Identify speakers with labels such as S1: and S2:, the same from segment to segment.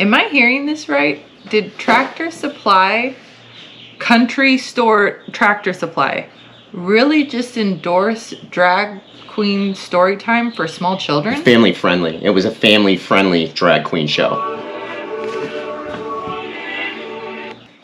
S1: Am I hearing this right? Did Tractor Supply, Country Store Tractor Supply, really just endorse drag queen story time for small children?
S2: Family friendly. It was a family friendly drag queen show.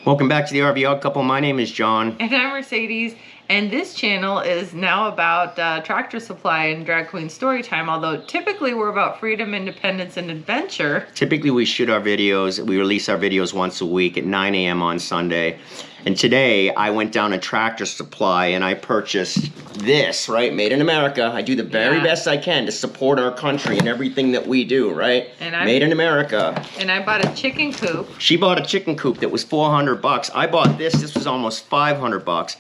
S2: Welcome back to the RV Odd Couple. My name is John.
S1: And I'm Mercedes. And this channel is now about Tractor Supply and drag queen story time, although typically we're about freedom, independence, and adventure.
S2: Typically we shoot our videos, we release our videos once a week at 9 a.m. on Sunday. And today I went down to Tractor Supply and I purchased this, right? Made in America. I do the very best I can to support our country and everything that we do, right? Made in America.
S1: And I bought a chicken coop.
S2: She bought a chicken coop that was $400. I bought this was almost $500.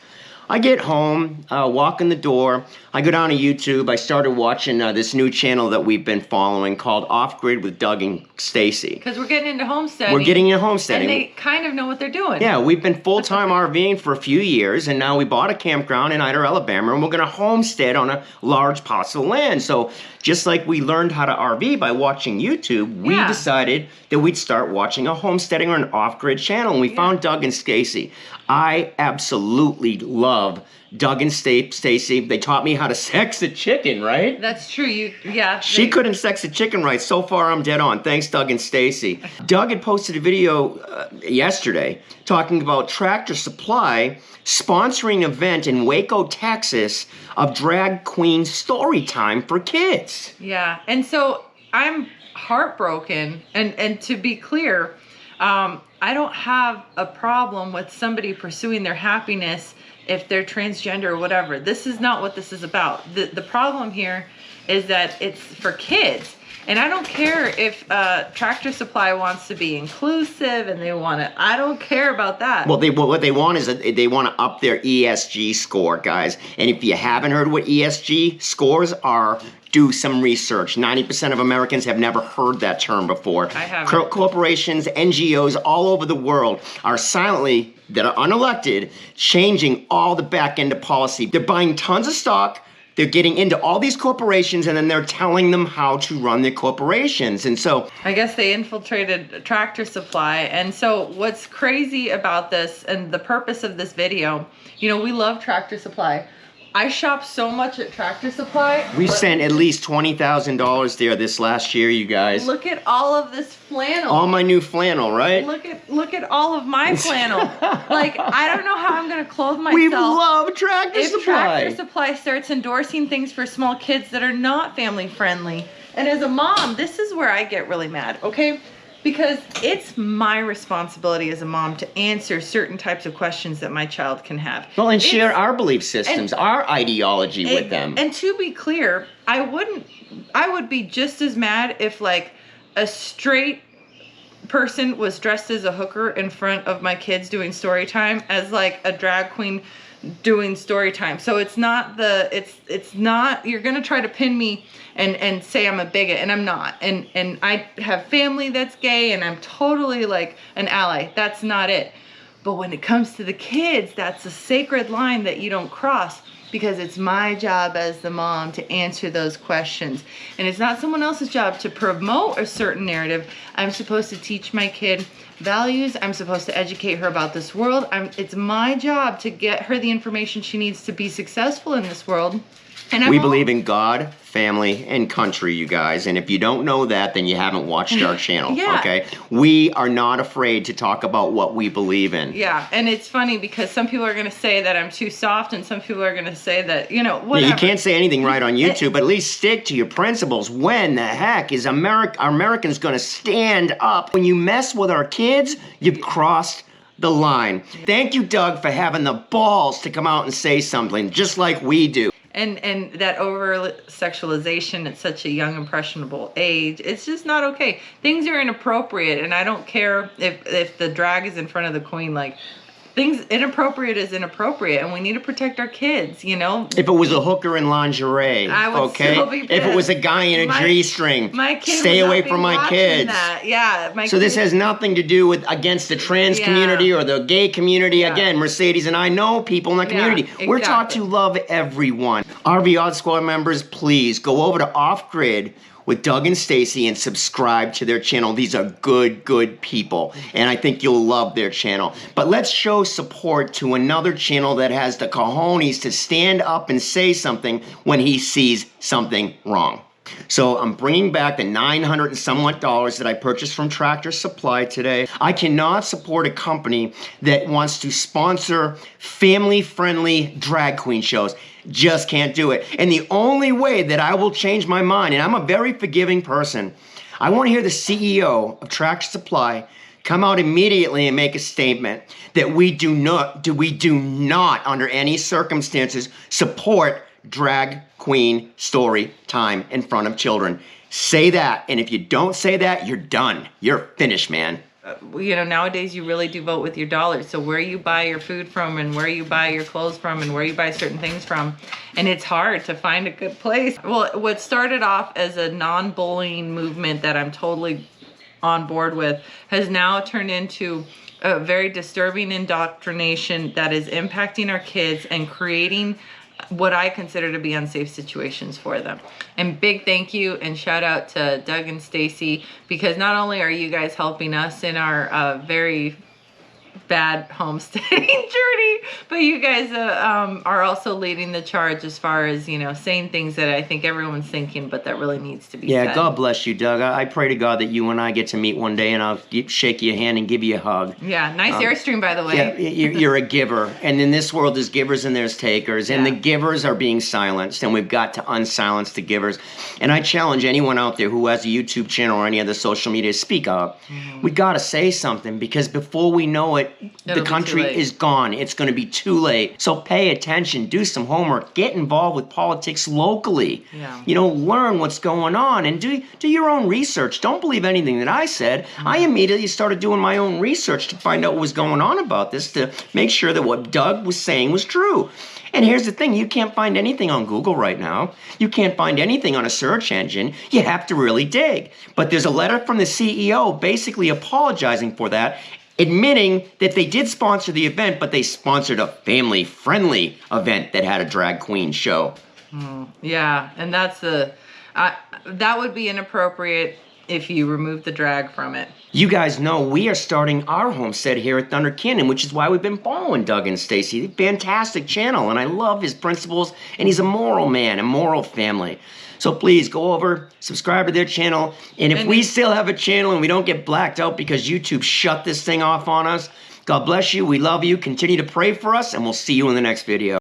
S2: I get home, walk in the door, I go down to YouTube, I started watching this new channel that we've been following called Off Grid with Doug and Stacy.
S1: Because we're getting into homesteading.
S2: We're getting into homesteading.
S1: And they kind of know what they're doing.
S2: Yeah, we've been full-time RVing for a few years, and now we bought a campground in Ider, Alabama, and we're going to homestead on a large parcel of land. So just like we learned how to RV by watching YouTube, we decided that we'd start watching a homesteading or an off-grid channel, and we found Doug and Stacy. I absolutely love Doug and Stacy. They taught me how to sex a chicken, right?
S1: That's true.
S2: She couldn't sex a chicken right. So far, I'm dead on. Thanks, Doug and Stacy. Doug had posted a video yesterday talking about Tractor Supply sponsoring an event in Waco, Texas of drag queen story time for kids.
S1: Yeah, and so I'm heartbroken. And to be clear, I don't have a problem with somebody pursuing their happiness if they're transgender or whatever. This is not what this is about. The problem here is that it's for kids. And I don't care if Tractor Supply wants to be inclusive and they want to, I don't care about that.
S2: Well, what they want is they want to up their ESG score, guys. And if you haven't heard what ESG scores are, do some research. 90% of Americans have never heard that term before.
S1: I haven't.
S2: Corporations, NGOs all over the world are silently, that are unelected, changing all the back end of policy. They're buying tons of stock. They're getting into all these corporations and then they're telling them how to run their corporations. And so
S1: I guess they infiltrated Tractor Supply. And so what's crazy about this and the purpose of this video, you know, we love Tractor Supply. I shop so much at Tractor Supply.
S2: We spent at least $20,000 there this last year, you guys.
S1: Look at all of this flannel.
S2: All my new flannel, right?
S1: Look at all of my flannel. Like, I don't know how I'm gonna clothe myself.
S2: We love Tractor Supply.
S1: If Tractor Supply starts endorsing things for small kids that are not family friendly. And as a mom, this is where I get really mad, okay? Because it's my responsibility as a mom to answer certain types of questions that my child can have.
S2: Well, and share our belief systems, our ideology with them.
S1: And to be clear, I would be just as mad if like a straight person was dressed as a hooker in front of my kids doing story time as like a drag queen doing story time. So it's not you're gonna try to pin me and say I'm a bigot, and I'm not. And I have family that's gay and I'm totally like an ally. That's not it. But when it comes to the kids, that's a sacred line that you don't cross, because it's my job as the mom to answer those questions. And it's not someone else's job to promote a certain narrative. I'm supposed to teach my kid values. I'm supposed to educate her about this world. It's my job to get her the information she needs to be successful in this world. And
S2: we believe in God, family, and country, you guys. And if you don't know that, then you haven't watched our channel, okay? We are not afraid to talk about what we believe in.
S1: Yeah, and it's funny because some people are going to say that I'm too soft, and some people are going to say that, you know, whatever.
S2: Yeah, you can't say anything right on YouTube, but at least stick to your principles. When the heck is Americans going to stand up? When you mess with our kids, you've crossed the line. Thank you, Doug, for having the balls to come out and say something just like we do.
S1: And that over-sexualization at such a young, impressionable age, it's just not okay. Things are inappropriate, and I don't care if the drag is in front of the queen. Like, things inappropriate is inappropriate, and we need to protect our kids, you know?
S2: If it was a hooker in lingerie,
S1: I would still be pissed.
S2: If it was a guy in a G-string, stay away from my kids.
S1: That. Yeah,
S2: so this has nothing to do with against the trans community or the gay community. Again, Mercedes and I know people in that community. Exactly. We're taught to love everyone. RV Odd Squad members, please go over to Off Grid with Doug and Stacy and subscribe to their channel. These are good people, and I think you'll love their channel. But let's show support to another channel that has the cojones to stand up and say something when he sees something wrong. So I'm bringing back the $900 and somewhat that I purchased from Tractor Supply today. I cannot support a company that wants to sponsor family-friendly drag queen shows. Just can't do it. And the only way that I will change my mind, and I'm a very forgiving person, I want to hear the CEO of Tractor Supply come out immediately and make a statement that we do not under any circumstances support drag queen story time in front of children. Say that, and if you don't say that, you're done. You're finished, man.
S1: You know, nowadays you really do vote with your dollars. So where you buy your food from and where you buy your clothes from and where you buy certain things from. And it's hard to find a good place. Well, what started off as a non-bullying movement that I'm totally on board with has now turned into a very disturbing indoctrination that is impacting our kids and creating what I consider to be unsafe situations for them. And big thank you and shout out to Doug and Stacy, because not only are you guys helping us in our very bad homesteading journey, but you guys are also leading the charge as far as, you know, saying things that I think everyone's thinking, but that really needs to be said.
S2: God bless you, Doug. I pray to God that you and I get to meet one day, and I'll shake your hand and give you a hug.
S1: Yeah, nice Airstream, by the way.
S2: Yeah, you're a giver, and in this world there's givers and there's takers, and the givers are being silenced, and we've got to unsilence the givers. And I challenge anyone out there who has a YouTube channel or any other social media to speak up. We got to say something, because before we know it, the country is gone. It's going to be too late. So pay attention, do some homework, get involved with politics locally. Yeah. You know, learn what's going on and do your own research. Don't believe anything that I said. I immediately started doing my own research to find out what was going on about this, to make sure that what Doug was saying was true. And here's the thing, you can't find anything on Google right now. You can't find anything on a search engine. You have to really dig. But there's a letter from the CEO basically apologizing for that, admitting that they did sponsor the event, but they sponsored a family-friendly event that had a drag queen show.
S1: Yeah, and that's that would be inappropriate if you remove the drag from it.
S2: You guys know we are starting our homestead here at Thunder Canyon, which is why we've been following Doug and Stacy. Fantastic channel, and I love his principles, and he's a moral man, a moral family. So please go over, subscribe to their channel, and if we still have a channel and we don't get blacked out because YouTube shut this thing off on us, God bless you, we love you, continue to pray for us, and we'll see you in the next video.